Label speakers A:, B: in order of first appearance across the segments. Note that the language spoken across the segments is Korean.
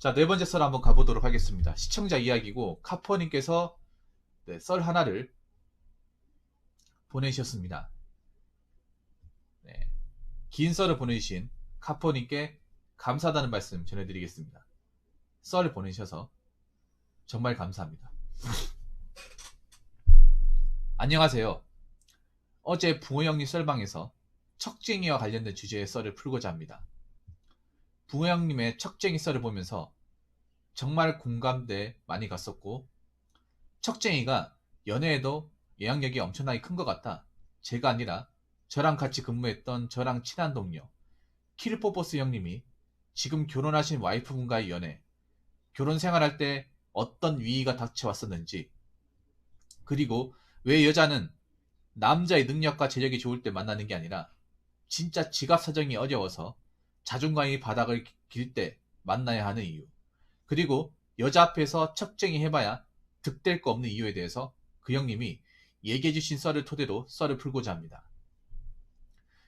A: 자, 네 번째 썰 한번 가보도록 하겠습니다. 시청자 이야기고 카퍼님께서 썰 하나를 보내주셨습니다. 네, 긴 썰을 보내주신 카퍼님께 감사하다는 말씀 전해드리겠습니다. 썰을 보내주셔서 정말 감사합니다. 안녕하세요. 어제 붕어 형님 썰방에서 척쟁이와 관련된 주제의 썰을 풀고자 합니다. 붕어 형님의 척쟁이 썰을 보면서 정말 공감대 많이 갔었고, 척쟁이가 연애에도 영향력이 엄청나게 큰 것 같다. 제가 아니라 저랑 같이 근무했던 저랑 친한 동료 킬포버스 형님이 지금 결혼하신 와이프분과의 연애, 결혼 생활할 때 어떤 위기가 닥쳐왔었는지, 그리고 왜 여자는 남자의 능력과 재력이 좋을 때 만나는 게 아니라 진짜 지갑 사정이 어려워서 자존감이 바닥을 길 때 만나야 하는 이유, 그리고 여자 앞에서 척쟁이 해봐야 득될 거 없는 이유에 대해서 그 형님이 얘기해주신 썰을 토대로 썰을 풀고자 합니다.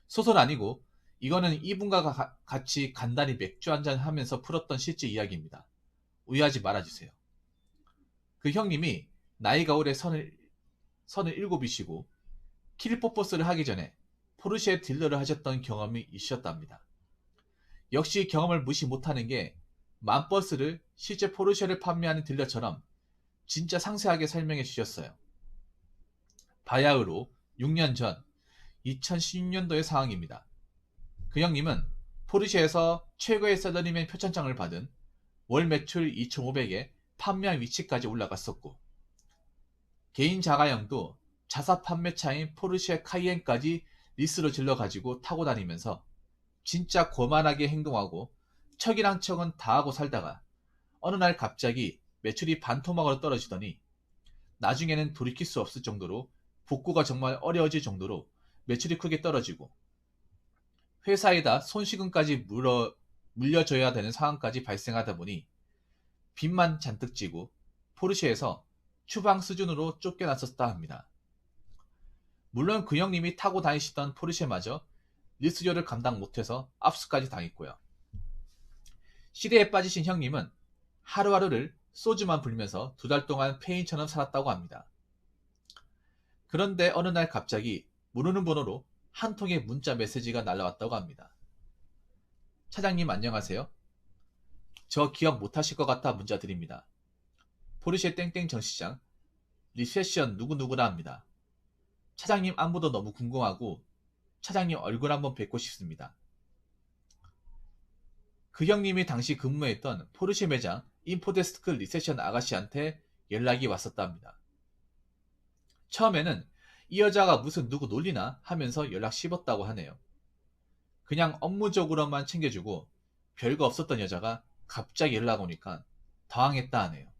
A: 소설 아니고 이거는 이분과 같이 간단히 맥주 한잔 하면서 풀었던 실제 이야기입니다. 오해하지 말아주세요. 그 형님이 나이가 올해 37이시고 킬포버스를 하기 전에 포르쉐 딜러를 하셨던 경험이 있으셨답니다. 역시 경험을 무시 못하는 게 만버스를 실제 포르쉐를 판매하는 딜러처럼 진짜 상세하게 설명해 주셨어요. 바야흐로 6년 전 2016년도의 상황입니다. 그 형님은 포르쉐에서 최고의 셀러리맨 표창장을 받은 월 매출 2,500에 판매한 위치까지 올라갔었고, 개인 자가용도 자사 판매차인 포르쉐 카이엔까지 리스로 질러가지고 타고 다니면서 진짜 거만하게 행동하고 척이랑 척은 다 하고 살다가 어느 날 갑자기 매출이 반토막으로 떨어지더니 나중에는 돌이킬 수 없을 정도로 복구가 정말 어려워질 정도로 매출이 크게 떨어지고 회사에다 손실금까지 물려줘야 되는 상황까지 발생하다 보니 빚만 잔뜩 지고 포르쉐에서 추방 수준으로 쫓겨났었다 합니다. 물론 그 형님이 타고 다니시던 포르쉐마저 리스료를 감당 못해서 압수까지 당했고요. 시대에 빠지신 형님은 하루하루를 소주만 불면서 2달 동안 폐인처럼 살았다고 합니다. 그런데 어느 날 갑자기 모르는 번호로 한 통의 문자 메시지가 날라왔다고 합니다. 차장님 안녕하세요. 저 기억 못하실 것 같아 문자 드립니다. 포르쉐 땡땡 전시장 리세션 누구누구라 합니다. 차장님 안부도 너무 궁금하고 차장님 얼굴 한번 뵙고 싶습니다. 그 형님이 당시 근무했던 포르쉐 매장 인포데스크 리세션 아가씨한테 연락이 왔었답니다. 처음에는 이 여자가 무슨 누구 놀리나 하면서 연락 씹었다고 하네요. 그냥 업무적으로만 챙겨주고 별거 없었던 여자가 갑자기 연락 오니까 당황했다 하네요.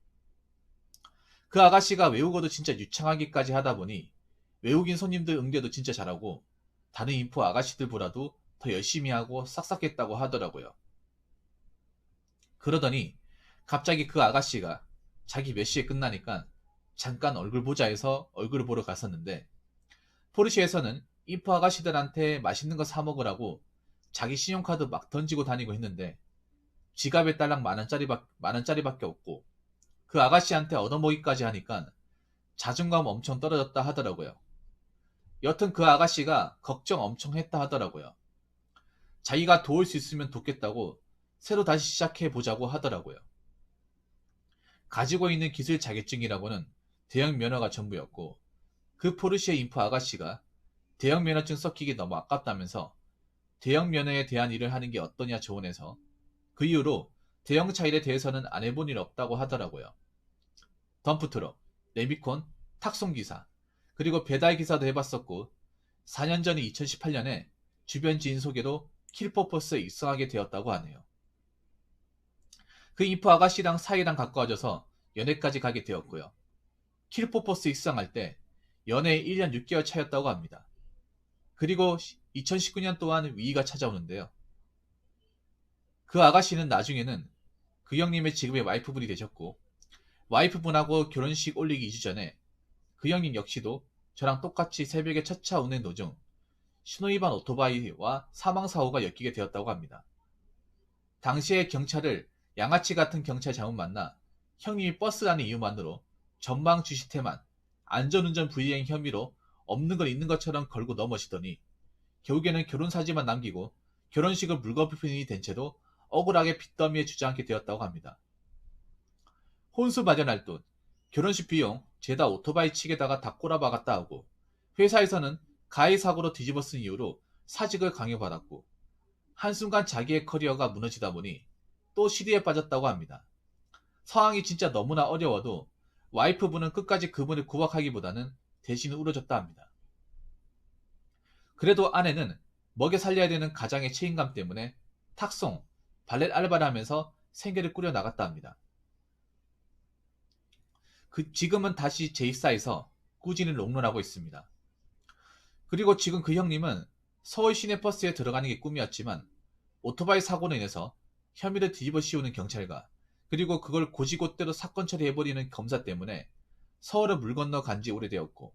A: 그 아가씨가 외국어도 진짜 유창하기까지 하다 보니 외국인 손님들 응대도 진짜 잘하고 다른 인포 아가씨들보다도 더 열심히 하고 싹싹했다고 하더라고요. 그러더니 갑자기 그 아가씨가 자기 몇 시에 끝나니까 잠깐 얼굴 보자 해서 얼굴을 보러 갔었는데, 포르쉐에서는 인포 아가씨들한테 맛있는 거 사 먹으라고 자기 신용카드 막 던지고 다니고 했는데 지갑에 딸랑 만원짜리밖에 없고 그 아가씨한테 얻어먹기까지 하니까 자존감 엄청 떨어졌다 하더라고요. 여튼 그 아가씨가 걱정 엄청 했다 하더라고요. 자기가 도울 수 있으면 돕겠다고 새로 다시 시작해 보자고 하더라고요. 가지고 있는 기술 자격증이라고는 대형 면허가 전부였고 그 포르쉐 인포 아가씨가 대형 면허증 썩히기 너무 아깝다면서 대형 면허에 대한 일을 하는 게 어떠냐 조언해서 그 이후로 대형 차일에 대해서는 안 해본 일 없다고 하더라고요. 덤프트럭, 레미콘, 탁송기사, 그리고 배달기사도 해봤었고 4년 전인 2018년에 주변 지인 소개로 킬퍼포스에 입성하게 되었다고 하네요. 그 인포 아가씨랑 사이랑 가까워져서 연애까지 가게 되었고요. 킬포포스 입성할 때 연애 1년 6개월 차였다고 합니다. 그리고 2019년 또한 위기가 찾아오는데요. 그 아가씨는 나중에는 그 형님의 지금의 와이프분이 되셨고 와이프분하고 결혼식 올리기 2주 전에 그 형님 역시도 저랑 똑같이 새벽에 첫차 운행 도중 신호위반 오토바이와 사망사고가 엮이게 되었다고 합니다. 당시에 경찰을 양아치 같은 경찰 잘못 만나 형님이 버스라는 이유만으로 전방 주시태만 안전운전 불이행 혐의로 없는 걸 있는 것처럼 걸고 넘어지더니 결국에는 결혼사진만 남기고 결혼식을 물거품이 된 채로 억울하게 빚더미에 주저앉게 되었다고 합니다. 혼수 마련할 돈, 결혼식 비용 죄다 오토바이 측에다가 다 꼬라박았다 하고 회사에서는 가해 사고로 뒤집어 쓴 이유로 사직을 강요받았고 한순간 자기의 커리어가 무너지다 보니 또 시리에 빠졌다고 합니다. 상황이 진짜 너무나 어려워도 와이프분은 끝까지 그분을 구박하기보다는 대신 울어줬다 합니다. 그래도 아내는 먹여 살려야 되는 가장의 책임감 때문에 탁송, 발렛 알바를 하면서 생계를 꾸려 나갔다 합니다. 지금은 다시 제24에서 꾸준히 롱런하고 있습니다. 그리고 지금 그 형님은 서울 시내버스에 들어가는 게 꿈이었지만 오토바이 사고로 인해서 혐의를 뒤집어 씌우는 경찰과 그리고 그걸 고지고대로 사건 처리해버리는 검사 때문에 서울을 물 건너 간 지 오래되었고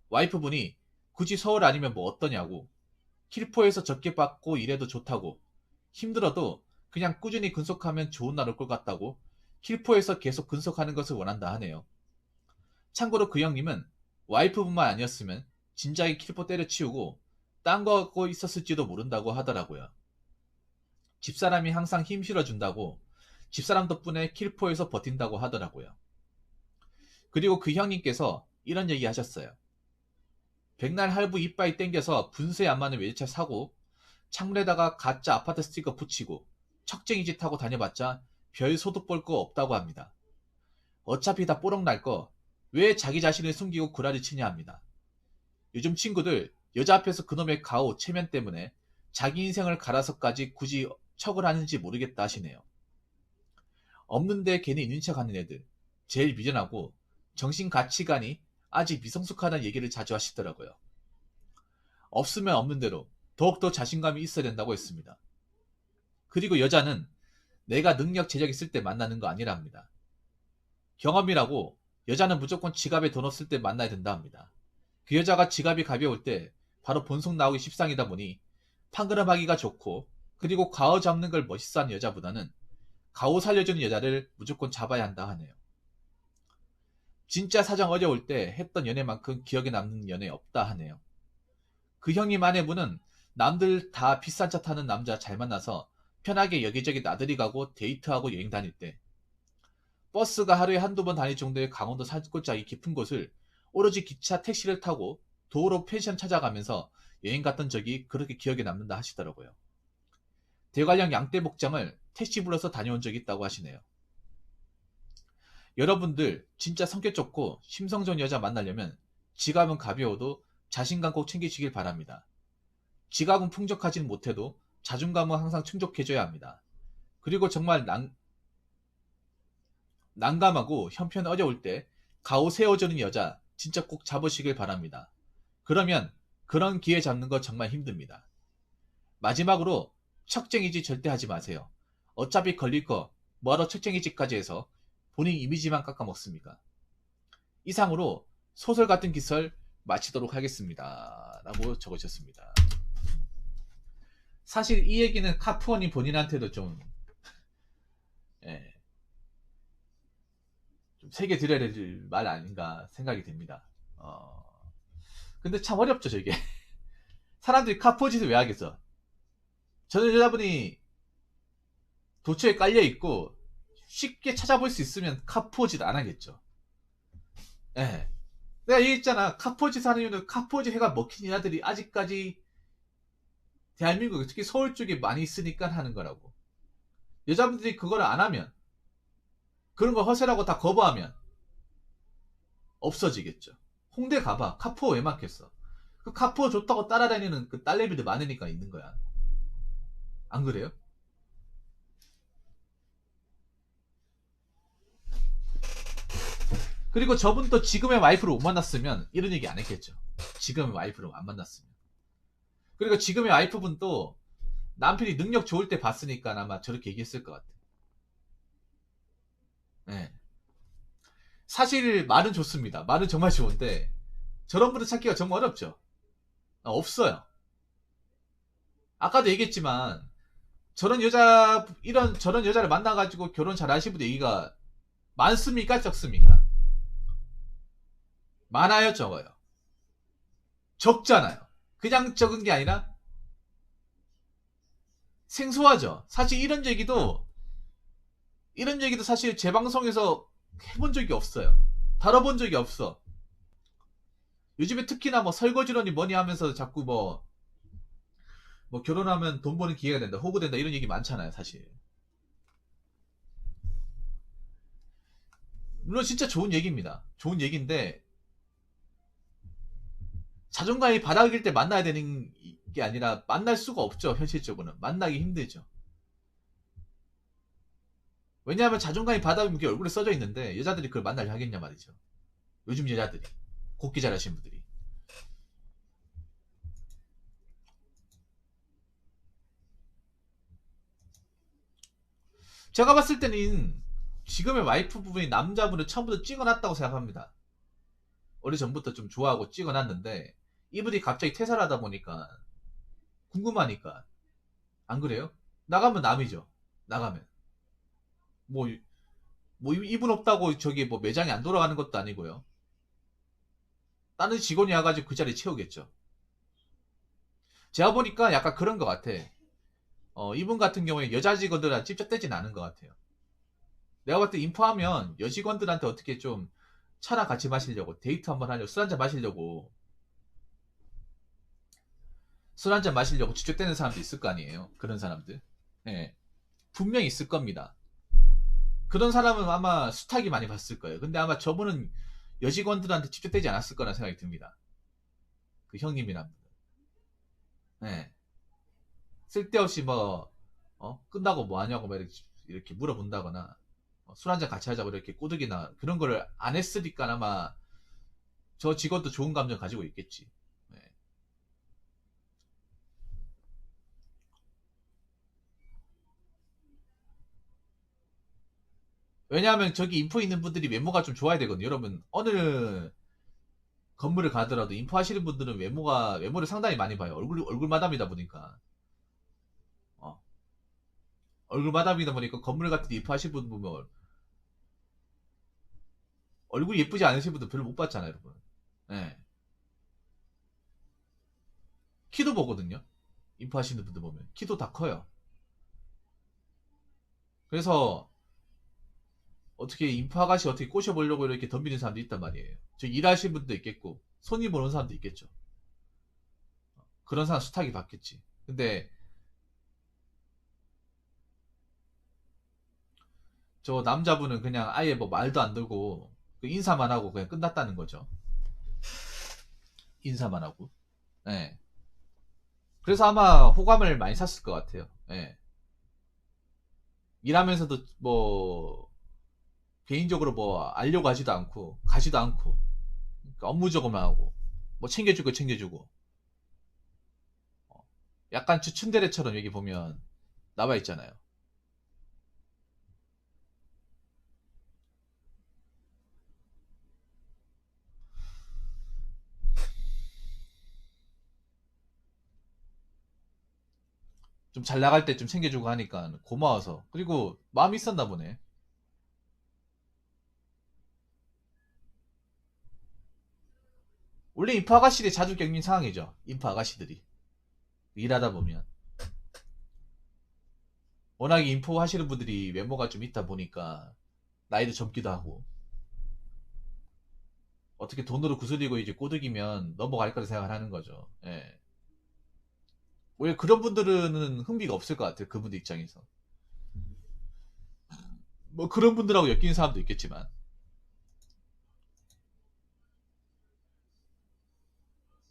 A: 와이프분이 굳이 서울 아니면 뭐 어떠냐고 킬포에서 적게 받고 일해도 좋다고 힘들어도 그냥 꾸준히 근속하면 좋은 날 올 것 같다고 킬포에서 계속 근속하는 것을 원한다 하네요. 참고로 그 형님은 와이프분만 아니었으면 진작에 킬포 때려치우고 딴 거 하고 있었을지도 모른다고 하더라고요. 집사람이 항상 힘 실어준다고 집사람 덕분에 킬포에서 버틴다고 하더라고요. 그리고 그 형님께서 이런 얘기 하셨어요. 백날 할부 이빠이 땡겨서 분수에 안 맞는 외제차 사고 창문에다가 가짜 아파트 스티커 붙이고 척쟁이 짓 하고 다녀봤자 별 소득 볼 거 없다고 합니다. 어차피 다 뽀록 날 거 왜 자기 자신을 숨기고 구라를 치냐 합니다. 요즘 친구들 여자 앞에서 그놈의 가오 체면 때문에 자기 인생을 갈아서까지 굳이 척을 하는지 모르겠다 하시네요. 없는데 괜히 있는 척하는 애들 제일 미련하고 정신 가치관이 아직 미성숙하다는 얘기를 자주 하시더라고요. 없으면 없는 대로 더욱더 자신감이 있어야 된다고 했습니다. 그리고 여자는 내가 능력 재력 있을 때 만나는 거 아니라 합니다. 경험이라고 여자는 무조건 지갑에 돈 없을 때 만나야 된다 합니다. 그 여자가 지갑이 가벼울 때 바로 본속 나오기 십상이다 보니 판그름하기가 좋고 그리고 가오 잡는 걸 멋있어하는 여자보다는 가오 살려주는 여자를 무조건 잡아야 한다 하네요. 진짜 사정 어려울 때 했던 연애만큼 기억에 남는 연애 없다 하네요. 그 형님 아내분은 남들 다 비싼 차 타는 남자 잘 만나서 편하게 여기저기 나들이 가고 데이트하고 여행 다닐 때 버스가 하루에 한두 번 다닐 정도의 강원도 산골짜기 깊은 곳을 오로지 기차 택시를 타고 도로 펜션 찾아가면서 여행 갔던 적이 그렇게 기억에 남는다 하시더라고요. 대관령 양떼 목장을 택시 불러서 다녀온 적이 있다고 하시네요. 여러분들 진짜 성격 좋고 심성 좋은 여자 만나려면 지갑은 가벼워도 자신감 꼭 챙기시길 바랍니다. 지갑은 풍족하진 못해도 자존감은 항상 충족해줘야 합니다. 그리고 정말 난감하고 형편 어려울 때 가오 세워주는 여자 진짜 꼭 잡으시길 바랍니다. 그러면 그런 기회 잡는 거 정말 힘듭니다. 마지막으로 척쟁이짓 절대 하지 마세요. 어차피 걸릴 거 뭐하러 척쟁이짓까지 해서 본인 이미지만 깎아먹습니까? 이상으로 소설 같은 기설 마치도록 하겠습니다. 라고 적으셨습니다. 사실 이 얘기는 카푸원이 본인한테도 좀 세게 드려야 될 말 아닌가 생각이 됩니다. 근데 참 어렵죠, 저게. 사람들이 카푸어 짓을 왜 하겠어? 저는 여자분이 도처에 깔려있고 쉽게 찾아볼 수 있으면 카푸어 짓 안 하겠죠. 예. 내가 얘기했잖아. 카푸어 짓 하는 이유는 카푸어 짓 해가 먹힌 여자들이 아직까지 대한민국에 특히 서울 쪽에 많이 있으니까 하는 거라고. 여자분들이 그걸 안 하면 그런 거 허세라고 다 거부하면 없어지겠죠. 홍대 가봐. 카푸어 왜 막혔어? 그 카푸어 좋다고 따라다니는 그 딸내미들 많으니까 있는 거야. 안 그래요? 그리고 저분 또 지금의 와이프를 못 만났으면 이런 얘기 안 했겠죠. 지금의 와이프를 안 만났으면. 그리고 지금의 와이프분도 남편이 능력 좋을 때 봤으니까 아마 저렇게 얘기했을 것 같아. 네. 사실 말은 좋습니다. 말은 정말 좋은데 저런 분을 찾기가 정말 어렵죠. 없어요. 아까도 얘기했지만 저런 여자를 만나가지고 결혼 잘하신 분 얘기가 많습니까? 적습니까? 많아요, 적어요? 적잖아요. 그냥 적은 게 아니라 생소하죠. 사실 이런 얘기도 사실 제 방송에서 해본 적이 없어요. 다뤄본 적이 없어. 요즘에 특히나 뭐 설거지론이 뭐니 하면서 자꾸 뭐 결혼하면 돈 버는 기회가 된다, 호구된다 이런 얘기 많잖아요, 사실. 물론 진짜 좋은 얘기입니다. 좋은 얘기인데 자존감이 바닥일 때 만나야 되는 게 아니라 만날 수가 없죠. 현실적으로는 만나기 힘들죠. 왜냐하면 자존감이 바닥이면 그게 얼굴에 써져 있는데 여자들이 그걸 만나려 하겠냐 말이죠. 요즘 여자들이 곱기 잘하신 분들이. 제가 봤을 때는 지금의 와이프 부분이 남자분을 처음부터 찍어놨다고 생각합니다. 오래전부터 좀 좋아하고 찍어놨는데 이분이 갑자기 퇴사를 하다 보니까 궁금하니까. 안 그래요? 나가면 남이죠. 나가면 뭐, 뭐 이분 없다고 저기 뭐 매장이 안 돌아가는 것도 아니고요. 다른 직원이 와가지고 그 자리 채우겠죠. 제가 보니까 약간 그런 것 같아. 이분 같은 경우에 여자 직원들한테 찝쩍대진 않은 것 같아요. 내가 봤을 때 인포하면 여직원들한테 어떻게 좀 차나 같이 마시려고, 데이트 한번 하려고, 술 한잔 마시려고, 술 한잔 마시려고 찝쩍대는 사람도 있을 거 아니에요. 그런 사람들. 예. 분명히 있을 겁니다. 그런 사람은 아마 수탁이 많이 봤을 거예요. 근데 아마 저분은 여직원들한테 찝쩍대지 않았을 거라는 생각이 듭니다. 그 형님이란 분. 예. 쓸데없이 끝나고 뭐 하냐고 막 이렇게 물어본다거나, 술 한잔 같이 하자고 이렇게 꼬드기나 그런 거를 안 했으니까 아마 저 직원도 좋은 감정 가지고 있겠지. 네. 왜냐하면 저기 인포 있는 분들이 외모가 좀 좋아야 되거든요. 여러분, 어느 건물을 가더라도 인포 하시는 분들은 외모를 상당히 많이 봐요. 얼굴 마담이다 보니까. 어, 얼굴 마담이다 보니까 건물 같은 데 인포 하시는 분 보면 얼굴이 예쁘지 않으신 분들 별로 못 봤잖아요, 여러분. 네. 키도 보거든요. 인포 하시는 분들 보면. 키도 다 커요. 그래서 어떻게 인포 아가씨 어떻게 꼬셔보려고 이렇게 덤비는 사람도 있단 말이에요. 저 일하시는 분도 있겠고, 손님 보는 사람도 있겠죠. 그런 사람 수탁이 받겠지. 근데 저 남자분은 그냥 아예 뭐 말도 안 들고 그 인사만 하고 그냥 끝났다는 거죠. 인사만 하고. 예. 그래서 아마 호감을 많이 샀을 것 같아요. 예. 일하면서도 뭐 개인적으로 뭐 알려고 하지도 않고 가지도 않고 그러니까 업무적으로만 하고 뭐 챙겨주고 약간 춘대레처럼 여기 보면 나와 있잖아요. 좀 잘 나갈 때 좀 챙겨주고 하니까 고마워서. 그리고 마음이 있었나 보네. 원래 인파 아가씨들이 자주 겪는 상황이죠. 인파 아가씨들이 일하다 보면 워낙에 인포 하시는 분들이 외모가 좀 있다 보니까 나이도 젊기도 하고 어떻게 돈으로 구슬리고 이제 꼬드기면 넘어갈 거라 생각을 하는 거죠. 예. 왜 그런 분들은 흥미가 없을 것 같아요. 그분들 입장에서. 뭐 그런 분들하고 엮이는 사람도 있겠지만.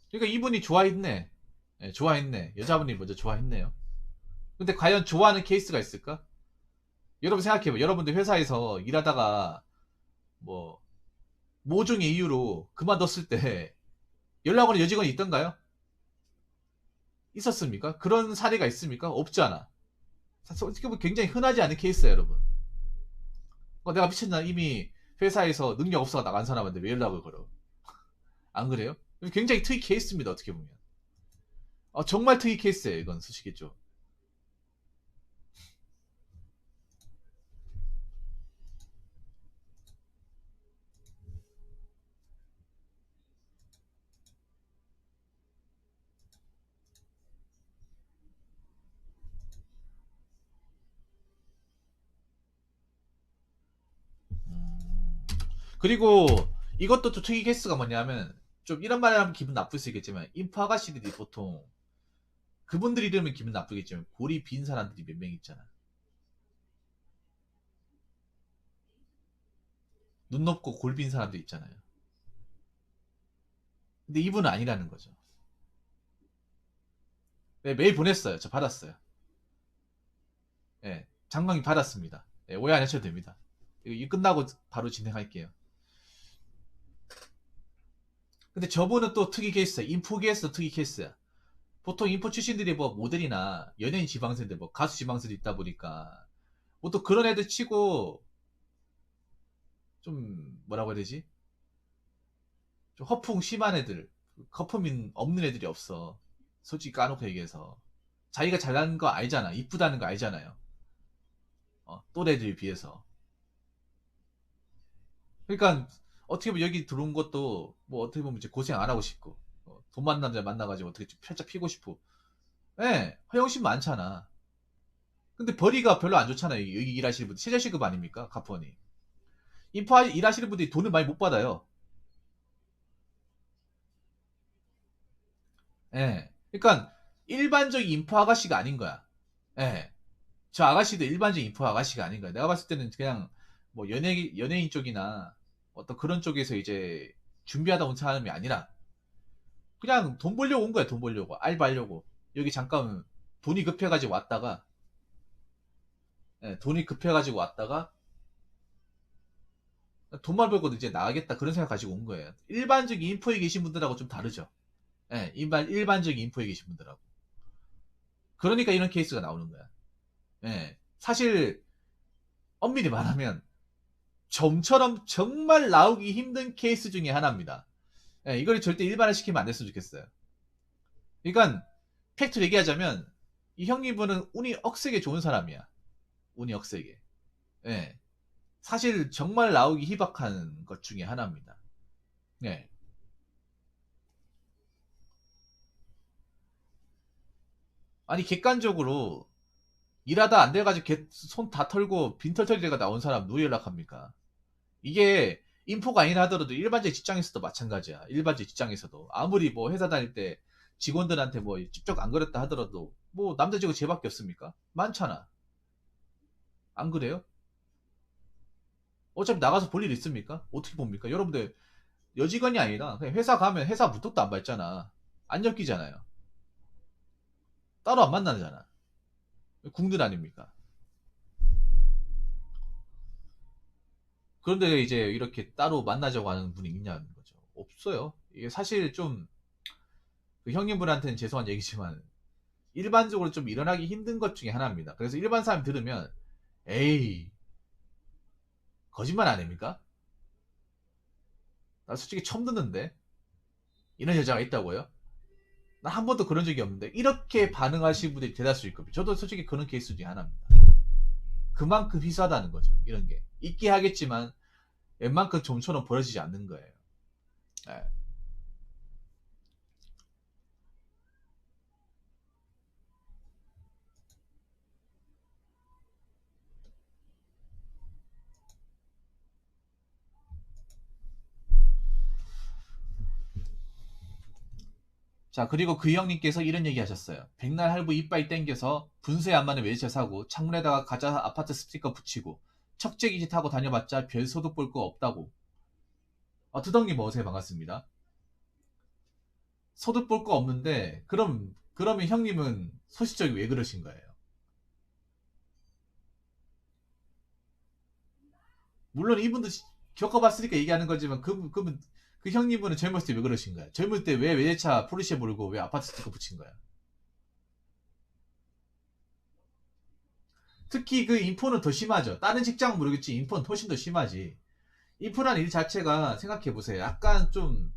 A: 그러니까 이분이 좋아했네. 예, 좋아했네. 여자분이 먼저 좋아했네요. 근데 과연 좋아하는 케이스가 있을까? 여러분 생각해봐요. 여러분들 회사에서 일하다가 뭐 모종의 이유로 그만뒀을 때 연락 오는 여직원이 있던가요? 있었습니까? 그런 사례가 있습니까? 없잖아. 어떻게 보면 굉장히 흔하지 않은 케이스예요, 여러분. 내가 미쳤나? 이미 회사에서 능력 없어가 나간 사람한테 왜 연락을 걸어? 안 그래요? 굉장히 특이 케이스입니다, 어떻게 보면. 정말 특이 케이스예요, 이건 솔직히 좀. 그리고 이것도 또 특이 케이스가 뭐냐면, 좀 이런 말 하면 기분 나쁠 수 있겠지만, 인프 아가씨들이 보통, 그분들 이름은 기분 나쁘겠지만, 골이 빈 사람들이 몇 명 있잖아. 눈 높고 골 빈 사람들 있잖아요. 근데 이분은 아니라는 거죠. 네, 메일 보냈어요. 저 받았어요. 예, 장관이 받았습니다. 예, 오해 안 하셔도 됩니다. 이거 끝나고 바로 진행할게요. 근데 저분은 또 특이 케이스야. 인포 계에서 특이 케이스야. 보통 인포 출신들이 뭐 모델이나 연예인 지방생들, 뭐 가수 지방생들 있다 보니까 보통 그런 애들 치고 좀 뭐라고 해야 되지? 좀 허풍 심한 애들, 거품이 없는 애들이 없어. 솔직히 까놓고 얘기해서 자기가 잘나는 거 알잖아. 이쁘다는 거 알잖아요. 또래들 비해서. 그러니까 어떻게 보면 여기 들어온 것도 뭐 어떻게 보면 이제 고생 안 하고 싶고, 돈 많은 남자 만나가지고 어떻게 좀 살짝 피고 싶고. 예, 허영심 많잖아. 근데 벌이가 별로 안 좋잖아요. 여기 일하시는 분들 최저시급 아닙니까? 가프원이. 인파 일하시는 분들이 돈을 많이 못 받아요. 예. 그러니까 일반적인 인파 아가씨가 아닌 거야. 예. 저 아가씨도 일반적인 인파 아가씨가 아닌 거야. 내가 봤을 때는 그냥 뭐 연예인 쪽이나 어떤 그런 쪽에서 이제 준비하다 온 사람이 아니라 그냥 돈 벌려고 온 거야. 돈 벌려고. 알바하려고. 여기 잠깐 돈이 급해가지고 왔다가, 예, 돈이 급해가지고 왔다가 돈만 벌고 이제 나가겠다 그런 생각 가지고 온 거예요. 일반적인 인포에 계신 분들하고 좀 다르죠. 예, 일반적인 인포에 계신 분들하고. 그러니까 이런 케이스가 나오는 거야. 예, 사실 엄밀히 말하면 좀처럼 정말 나오기 힘든 케이스 중에 하나입니다. 예, 이걸 절대 일반화 시키면 안 됐으면 좋겠어요. 그러니까 팩트로 얘기하자면 이 형님분은 운이 억세게 좋은 사람이야. 운이 억세게. 예, 사실 정말 나오기 희박한 것 중에 하나입니다. 예. 아니 객관적으로 일하다 안 돼가지고 손 다 털고 빈털터리가 나온 사람 누구 연락합니까? 이게 인포가 아니라 하더라도 일반적 직장에서도 마찬가지야. 일반적 직장에서도 아무리 뭐 회사 다닐 때 직원들한테 뭐 직접 안 그랬다 하더라도 뭐 남자 직원 쟤밖에 없습니까? 많잖아. 안 그래요? 어차피 나가서 볼 일 있습니까? 어떻게 봅니까? 여러분들 여직원이 아니라 그냥 회사 가면 회사 무턱도 안 밟잖아. 안 엮이잖아요. 따로 안 만나잖아. 궁들 아닙니까? 그런데 이제 이렇게 따로 만나자고 하는 분이 있냐는 거죠. 없어요. 이게 사실 좀, 그 형님분한테는 죄송한 얘기지만, 일반적으로 좀 일어나기 힘든 것 중에 하나입니다. 그래서 일반 사람이 들으면, 에이, 거짓말 아닙니까? 나 솔직히 처음 듣는데? 이런 여자가 있다고요? 나 한 번도 그런 적이 없는데, 이렇게 반응하시는 분들이 대다수일 겁니다. 저도 솔직히 그런 케이스 중에 하나입니다. 그만큼 희소하다는 거죠. 이런 게. 있게 하겠지만, 웬만큼 좀처럼 벌어지지 않는 거예요. 예. 자, 그리고 그 형님께서 이런 얘기 하셨어요. 백날 할부 이빨 땡겨서 분수에 안 맞는 외제차 사고 창문에다가 가짜 아파트 스티커 붙이고 척재기지 타고 다녀봤자 별 소득 볼 거 없다고. 두덕님 어서요. 반갑습니다. 소득 볼 거 없는데 그러면 형님은 소시적이 왜 그러신 거예요? 물론 이분도 겪어봤으니까 얘기하는 거지만 그 형님분은 젊었을 때 왜 그러신 거야? 젊을 때 왜 외제차 포르쉐 몰고 왜 아파트 스티커 붙인 거야? 특히 그 인포는 더 심하죠. 다른 직장은 모르겠지. 인포는 훨씬 더 심하지. 인프라는 일 자체가 생각해 보세요. 약간 좀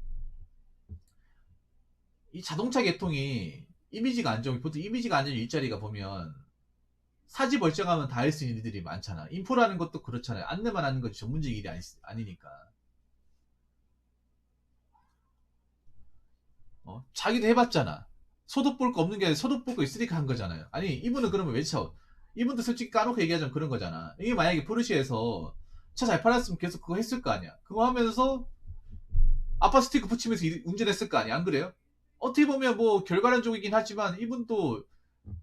A: 이 자동차 계통이 이미지가 안 좋은 보통 이미지가 안 좋은 일자리가 보면 사지 멀쩡하면 다 할 수 있는 일들이 많잖아. 인프라는 것도 그렇잖아요. 안내만 하는 것이 전문직 일이 아니니까. 자기도 해봤잖아. 소득 볼 거 없는 게 아니라 소득 볼 거 있으니까 한 거잖아요. 아니 이분은 그러면 왜 쳐? 이분도 솔직히 까놓고 얘기하자면 그런 거잖아. 이게 만약에 포르쉐에서 차 잘 팔았으면 계속 그거 했을 거 아니야. 그거 하면서 아빠 스티커 붙이면서 운전했을 거 아니야. 안 그래요? 어떻게 보면 뭐 결과론적이긴 하지만 이분도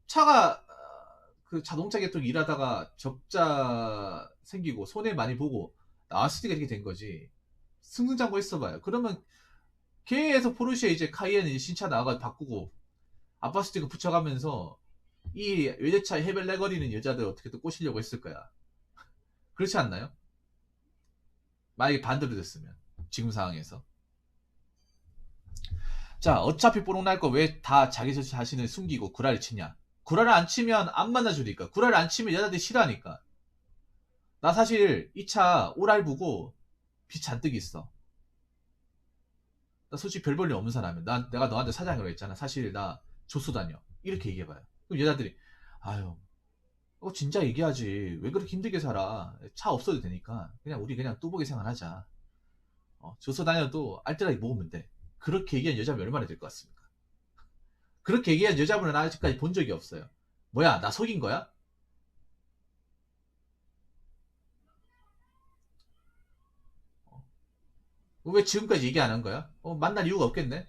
A: 차가 그 자동차 계통 일하다가 적자 생기고 손해 많이 보고 나왔으니까 이렇게 된 거지. 승승장구 했어봐요. 그러면 계속 포르쉐 이제 카이엔 신차 나와가 바꾸고 아빠 스티커 붙여가면서 이 외제차에 헤벨레거리는 여자들 어떻게든 꼬시려고 했을 거야. 그렇지 않나요? 만약에 반대로 됐으면 지금 상황에서. 자, 어차피 뽀록 날 거 왜 다 자기 자신을 숨기고 구라를 치냐? 구라를 안 치면 안 만나주니까. 구라를 안 치면 여자들이 싫어하니까. 나 사실 이 차 오랄부고 빚 잔뜩 있어. 나 솔직히 별 볼 일 없는 사람이야. 내가 너한테 사장이라고 했잖아. 사실 나 조수 다녀. 이렇게 얘기해봐요. 그럼 여자들이 아유 진짜 얘기하지. 왜 그렇게 힘들게 살아. 차 없어도 되니까 그냥 우리 그냥 뚜벅이 생활하자. 조수 다녀도 알뜰하게 모으면 돼. 그렇게 얘기한 여자분 얼마나 될 것 같습니까? 그렇게 얘기한 여자분은 아직까지 본 적이 없어요. 뭐야 나 속인 거야? 왜 지금까지 얘기 안 한 거야? 만날 이유가 없겠네.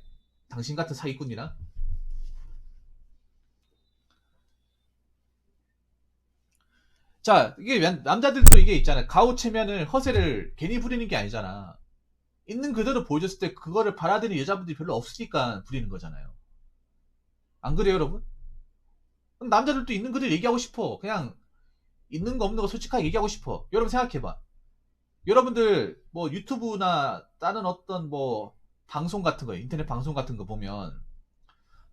A: 당신 같은 사기꾼이랑. 자, 이게 남자들도 이게 있잖아. 가오 체면을 허세를 괜히 부리는 게 아니잖아. 있는 그대로 보여줬을 때 그거를 받아들이는 여자분들이 별로 없으니까 부리는 거잖아요. 안 그래요, 여러분? 남자들도 있는 그대로 얘기하고 싶어. 그냥 있는 거 없는 거 솔직하게 얘기하고 싶어. 여러분 생각해봐. 여러분들 뭐 유튜브나 다른 어떤 뭐 방송 같은 거, 인터넷 방송 같은 거 보면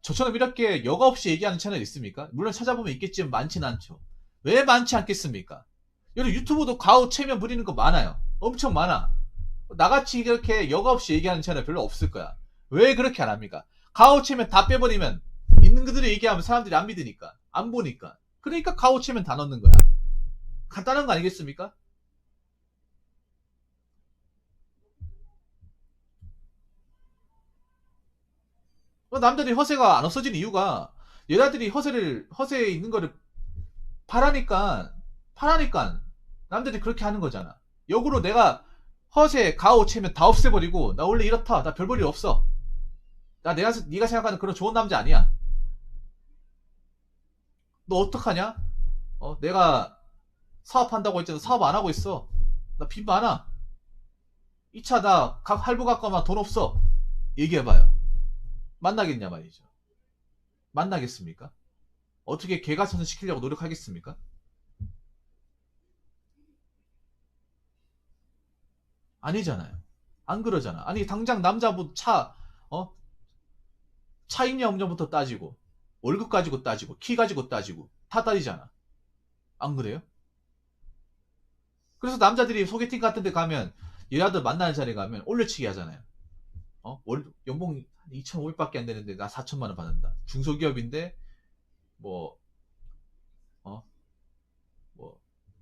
A: 저처럼 이렇게 여과 없이 얘기하는 채널 있습니까? 물론 찾아보면 있겠지만 많진 않죠. 왜 많지 않겠습니까? 여러분 유튜브도 가오 체면 부리는 거 많아요. 엄청 많아. 나같이 이렇게 여과 없이 얘기하는 채널 별로 없을 거야. 왜 그렇게 안 합니까? 가오 체면 다 빼버리면 있는 그대로 얘기하면 사람들이 안 믿으니까, 안 보니까. 그러니까 가오 체면 다 넣는 거야. 간단한 거 아니겠습니까? 남들이 허세가 안 없어진 이유가 여자들이 허세에 있는 거를 파라니까 남들이 그렇게 하는 거잖아. 역으로 내가 허세 가오 체면 다 없애버리고 나 원래 이렇다. 나 별 볼 일 없어. 네가 생각하는 그런 좋은 남자 아니야. 너 어떡하냐? 내가 사업한다고 했잖아. 사업 안 하고 있어. 나 빚 많아. 이 차 나 할부 갖고만 돈 없어. 얘기해봐요. 만나겠냐 말이죠. 만나겠습니까? 어떻게 개가천선 시키려고 노력하겠습니까? 아니잖아요. 안 그러잖아. 아니 당장 남자분 어? 차 있냐 없냐부터 따지고 월급 가지고 따지고 키 가지고 따지고 다 따지잖아. 안 그래요? 그래서 남자들이 소개팅 같은 데 가면 여자들 만나는 자리에 가면 올려치기 하잖아요. 연봉 2,500밖에 안 되는데 나 4천만 원 받는다. 중소기업인데 뭐 어? 뭐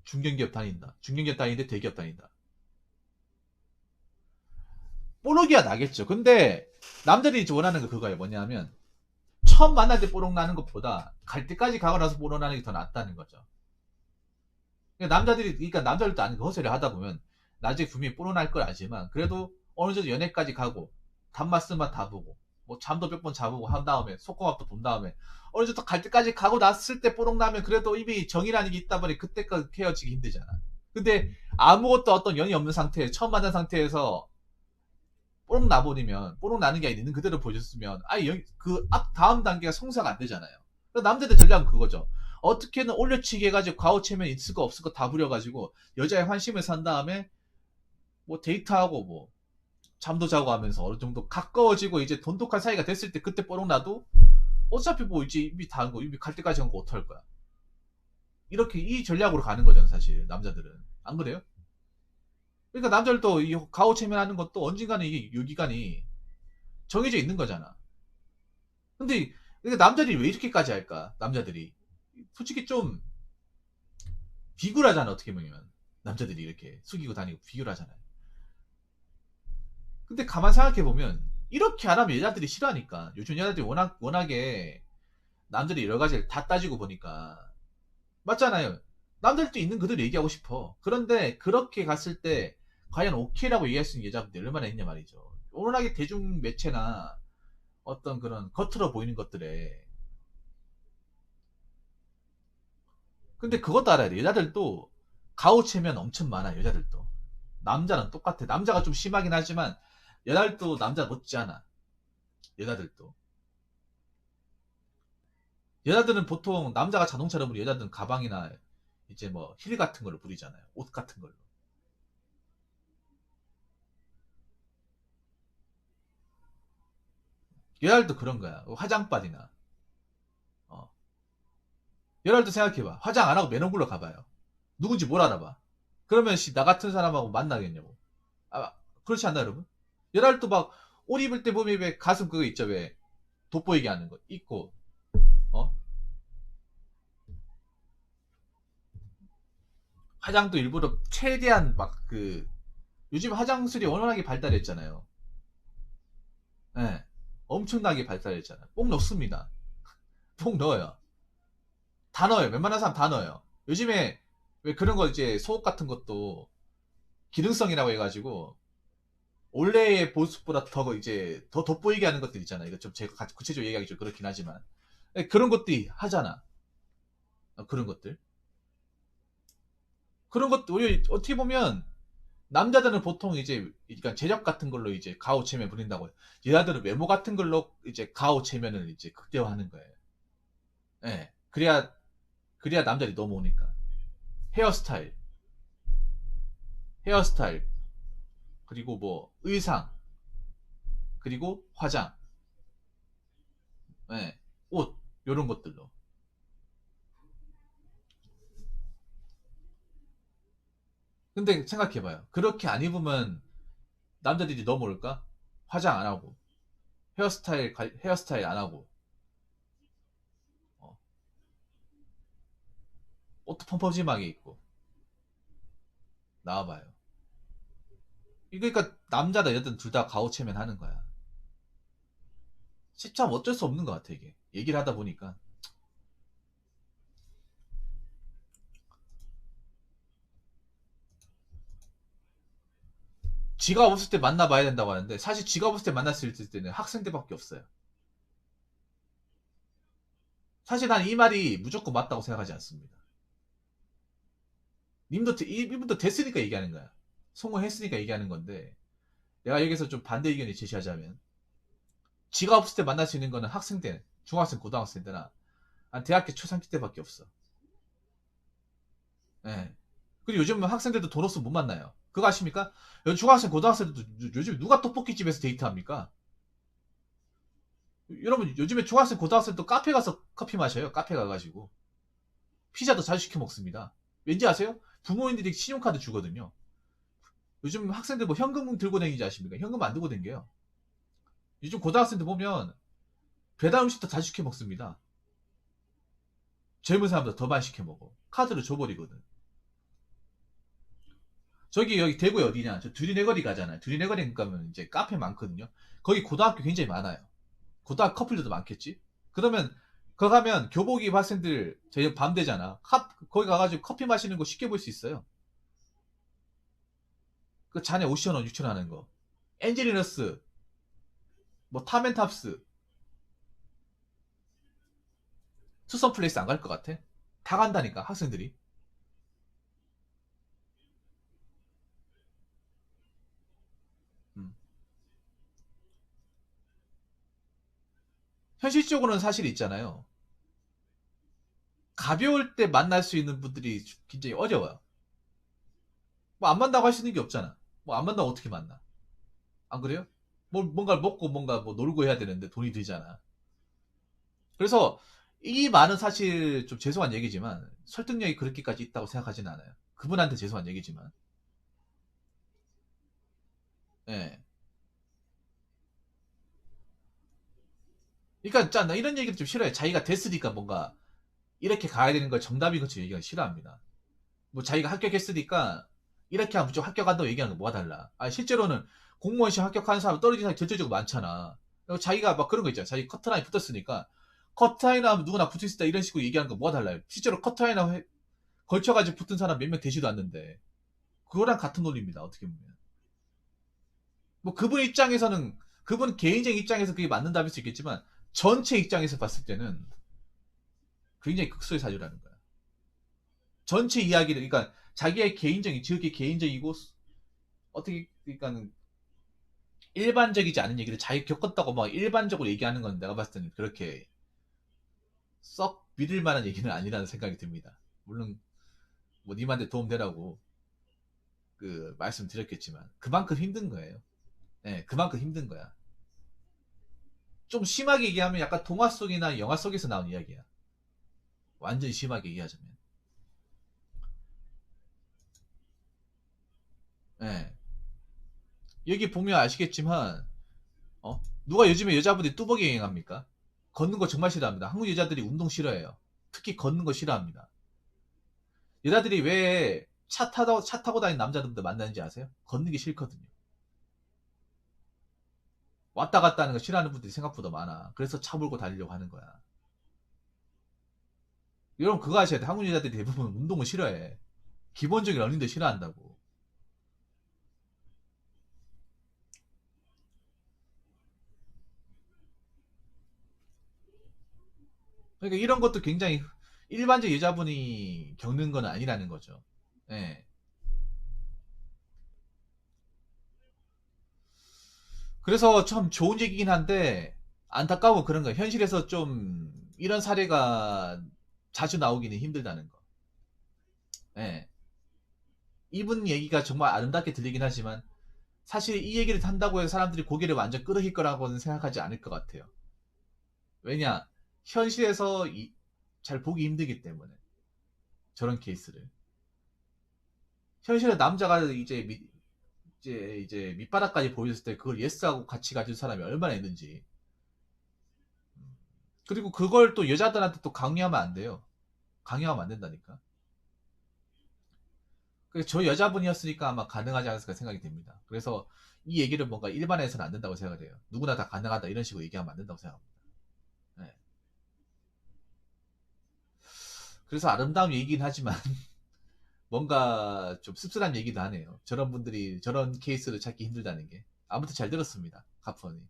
A: 중견기업 다닌다. 중견기업 다니는데 대기업 다닌다. 뽀록이야 나겠죠. 근데 남들이 원하는 거 그거예요. 뭐냐면 처음 만날 때 뽀록 나는 것보다 갈 때까지 가고 나서 뽀록 나는 게 더 낫다는 거죠. 그러니까 남자들도 아는 허세를 하다 보면 나중에 분명히 뽀록 날 걸 알지만 그래도 어느 정도 연애까지 가고 단맛 쓴맛 다 보고 뭐 잠도 몇 번 자보고 한 다음에 속고맙도 본 다음에 어느 정도 갈 때까지 가고 났을 때 뽀록 나면 그래도 이미 정이라는 게 있다 보니 그때까지 헤어지기 힘들잖아. 근데 아무것도 어떤 연이 없는 상태에 처음 만난 상태에서 뽀록 나버리면 뽀록 나는 게 아니라 있는 그대로 보여줬으면 아예 그 다음 단계가 성사가 안 되잖아요. 남자들 전략은 그거죠. 어떻게든 올려치기 해가지고 과오체면 있을 거 없을 거 다 부려가지고 여자의 환심을 산 다음에 뭐 데이트하고 뭐 잠도 자고 하면서 어느 정도 가까워지고 이제 돈독한 사이가 됐을 때 그때 뽀록 나도 어차피 뭐 이제 이미 다 한 거 이미 갈 때까지 한 거 어떡할 거야. 이렇게 이 전략으로 가는 거잖아 사실 남자들은. 안 그래요? 그러니까 남자들도 이 가오 체면하는 것도 언젠가는 이게 유기간이 정해져 있는 거잖아. 근데 그러니까 남자들이 왜 이렇게까지 할까? 남자들이 솔직히 좀 비굴하잖아 어떻게 보면. 남자들이 이렇게 숙이고 다니고 비굴하잖아요. 근데 가만 생각해 보면 이렇게 안 하면 여자들이 싫어하니까. 요즘 여자들이 워낙에 남들이 여러 가지를 다 따지고 보니까 맞잖아요. 남자들도 있는 그대로 얘기하고 싶어. 그런데 그렇게 갔을 때 과연 오케이라고 얘기할 수 있는 여자분들이 얼마나 있냐 말이죠. 워낙에 대중 매체나 어떤 그런 겉으로 보이는 것들에. 근데 그것도 알아야 돼. 여자들도 가오체면 엄청 많아. 여자들도. 남자는 똑같아. 남자가 좀 심하긴 하지만 여자들도 남자 못지 않아. 여자들도. 여자들은 보통 남자가 자동차를 부리 여자들은 가방이나 이제 뭐 힐 같은 걸로 부리잖아요. 옷 같은 걸로. 여자들도 그런 거야. 화장빨이나. 어. 여자들도 생각해봐. 화장 안 하고 맨얼굴로 가봐요. 누군지 뭘 알아봐. 그러면 나 같은 사람하고 만나겠냐고. 아, 그렇지 않나 여러분? 여자들도 막 옷 입을 때 보면 왜 가슴 그거 있죠 왜 돋보이게 하는 거 있고 어? 화장도 일부러 최대한 막 그 요즘 화장술이 워낙에 발달했잖아요. 예. 엄청나게 발달했잖아요. 꼭 넣습니다. 꼭 넣어요. 다 넣어요. 웬만한 사람 다 넣어요. 요즘에 왜 그런 거 이제 소옷 같은 것도 기능성이라고 해가지고 원래의 모습보다 더 이제 더 돋보이게 하는 것들 있잖아요. 이거 좀 제가 구체적으로 얘기하기 좀 그렇긴 하지만 예, 그런 것들이 하잖아. 그런 것들. 그런 것도 우리 어떻게 보면 남자들은 보통 이제 그러니까 제적 같은 걸로 이제 가오 체면 부린다고 해요. 여자들은 외모 같은 걸로 이제 가오 체면을 이제 극대화하는 거예요. 예. 그래야 남자들이 넘어오니까. 헤어스타일, 헤어스타일, 그리고 뭐 의상, 그리고 화장, 예. 옷 요런 것들로. 근데 생각해봐요. 그렇게 안 입으면 남자들이 넘어올까? 화장 안 하고, 헤어스타일 안 하고, 어, 옷도 펑퍼짐하게 입고 나와봐요. 그러니까 남자다 여자든 둘 다 가오체면 하는 거야. 참 어쩔 수 없는 것 같아 이게. 얘기를 하다 보니까 지가 없을 때 만나봐야 된다고 하는데 사실 지가 없을 때 만날 수 있을 때는 학생들밖에 없어요. 사실 난 이 말이 무조건 맞다고 생각하지 않습니다. 이분도 됐으니까 얘기하는 거야. 성공했으니까 얘기하는 건데 내가 여기서 좀 반대 의견을 제시하자면 지가 없을 때 만날 수 있는 거는 학생 때, 중학생, 고등학생 때나 한 대학교 초창기 때밖에 없어. 예. 그리고 요즘은 학생들도 돈 없으면 못 만나요. 그거 아십니까? 중학생, 고등학생들도 요즘 누가 떡볶이집에서 데이트합니까? 여러분 요즘에 중학생, 고등학생도 카페 가서 커피 마셔요. 카페 가가지고. 피자도 자주 시켜 먹습니다. 왠지 아세요? 부모님들이 신용카드 주거든요. 요즘 학생들 뭐 현금 들고 다니지 아십니까? 현금 안 들고 다녀요. 요즘 고등학생들 보면 배달 음식도 다 시켜 먹습니다. 젊은 사람보다 더 많이 시켜 먹어. 카드를 줘버리거든. 저기 여기 대구에 어디냐? 저 두리네거리 가잖아요. 두리네거리 가면 이제 카페 많거든요. 거기 고등학교 굉장히 많아요. 고등학교 커플들도 많겠지? 그러면 거 가면 교복 입 학생들 저희 밤 되잖아. 거기 가가지고 커피 마시는 거 쉽게 볼 수 있어요. 그 잔에 5천원, 6천원 하는 거. 엔젤리너스, 뭐 타멘탑스, 투썸 플레이스 안 갈 것 같아? 다 간다니까 학생들이. 음. 현실적으로는 사실 있잖아요. 가벼울 때 만날 수 있는 분들이 굉장히 어려워요. 뭐 안 만나고 할 수 있는 게 없잖아. 뭐 안 만나고 어떻게 만나? 안 그래요? 뭐 뭔가를 먹고 뭔가 뭐 놀고 해야 되는데 돈이 들잖아. 그래서 이 말은 사실 좀 죄송한 얘기지만 설득력이 그렇게까지 있다고 생각하지는 않아요. 그분한테 죄송한 얘기지만. 예. 그러니까 나 이런 얘기를 좀 싫어해. 자기가 됐으니까 뭔가 이렇게 가야 되는 걸 정답인 것처럼 얘기하기 싫어합니다. 뭐 자기가 합격했으니까 이렇게 하면 무조건 합격한다고 얘기하는 거 뭐가 달라. 아 실제로는 공무원 시험 합격하는 사람 떨어진 사람이 절대적으로 많잖아. 그리고 자기가 막 그런 거 있잖아. 자기 커트라인 붙었으니까 커트라인 하면 누구나 붙을 수 있다 이런 식으로 얘기하는 거 뭐가 달라요. 실제로 커트라인 걸쳐가지고 붙은 사람 몇 명 되지도 않는데 그거랑 같은 논리입니다. 어떻게 보면. 뭐 그분 입장에서는 그분 개인적 입장에서 그게 맞는 답일 수 있겠지만 전체 입장에서 봤을 때는 굉장히 극소의 사유라는 거야. 전체 이야기를 그러니까 자기의 개인적인 지극히 개인적이고 어떻게 그러니까 일반적이지 않은 얘기를 자기 겪었다고 막 일반적으로 얘기하는 건 내가 봤을 때는 그렇게 썩 믿을 만한 얘기는 아니라는 생각이 듭니다. 물론 뭐 님한테 도움되라고 그 말씀드렸겠지만 그만큼 힘든 거예요. 네, 그만큼 힘든 거야. 좀 심하게 얘기하면 약간 동화 속이나 영화 속에서 나온 이야기야. 완전히 심하게 얘기하자면. 네. 여기 보면 아시겠지만 누가 요즘에 여자분들이 뚜벅이 여행합니까? 걷는 거 정말 싫어합니다. 한국 여자들이 운동 싫어해요. 특히 걷는 거 싫어합니다. 여자들이 왜 차 타고 다니는 남자들도 만나는지 아세요? 걷는 게 싫거든요. 왔다 갔다 하는 거 싫어하는 분들이 생각보다 많아. 그래서 차 몰고 다니려고 하는 거야. 여러분 그거 아셔야 돼. 한국 여자들이 대부분 운동을 싫어해. 기본적인 러닝도 싫어한다고. 그러니까 이런 것도 굉장히 일반적 여자분이 겪는 건 아니라는 거죠. 예. 그래서 참 좋은 얘기긴 한데 안타까워 그런 거. 현실에서 좀 이런 사례가 자주 나오기는 힘들다는 거. 예. 이분 얘기가 정말 아름답게 들리긴 하지만 사실 이 얘기를 한다고 해서 사람들이 고개를 완전 끄덕일 거라고는 생각하지 않을 것 같아요. 왜냐? 현실에서 잘 보기 힘들기 때문에 저런 케이스를. 현실에 남자가 이제 밑바닥까지 보였을 때 그걸 예스하고 같이 가진 사람이 얼마나 있는지. 그리고 그걸 또 여자들한테 또 강요하면 안 돼요. 강요하면 안 된다니까. 그래서 저 여자분이었으니까 아마 가능하지 않았을까 생각이 됩니다. 그래서 이 얘기를 뭔가 일반화해서는 안 된다고 생각을 해요. 누구나 다 가능하다 이런 식으로 얘기하면 안 된다고 생각합니다. 네. 그래서 아름다운 얘기긴 하지만 뭔가 좀 씁쓸한 얘기도 하네요. 저런 분들이 저런 케이스를 찾기 힘들다는 게. 아무튼 잘 들었습니다. 가프원이.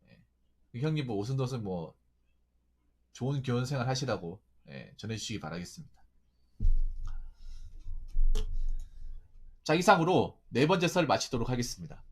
A: 예. 형님 뭐 오순도순 뭐 좋은 교원 생활 하시라고 전해주시기 바라겠습니다. 자, 이상으로 네 번째 썰 마치도록 하겠습니다.